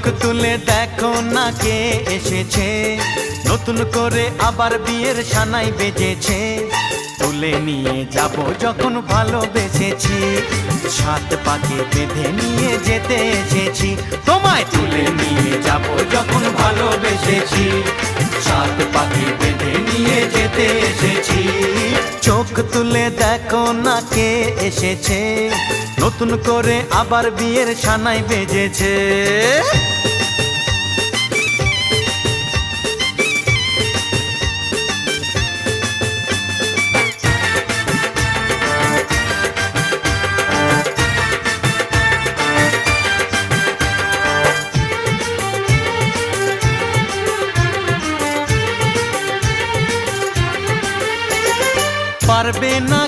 চোখ তুলে দেখো না কে এসেছে, নতুন করে আবার বিয়ের সানাই বেজেছে। তুলে নিয়ে যাব যখন ভালোবেসেছি, সাত পাকে বেঁধে নিয়ে যেতে এসেছি। তোমায় তুলে নিয়ে যাব যখন ভালোবেসেছি, সাত পাকে বেঁধে নিয়ে যেতে এসেছি। চোখ তুলে দেখো না কে এসেছে, নতুন করে আবার বিয়ের সানাই বেজেছে। পারবে না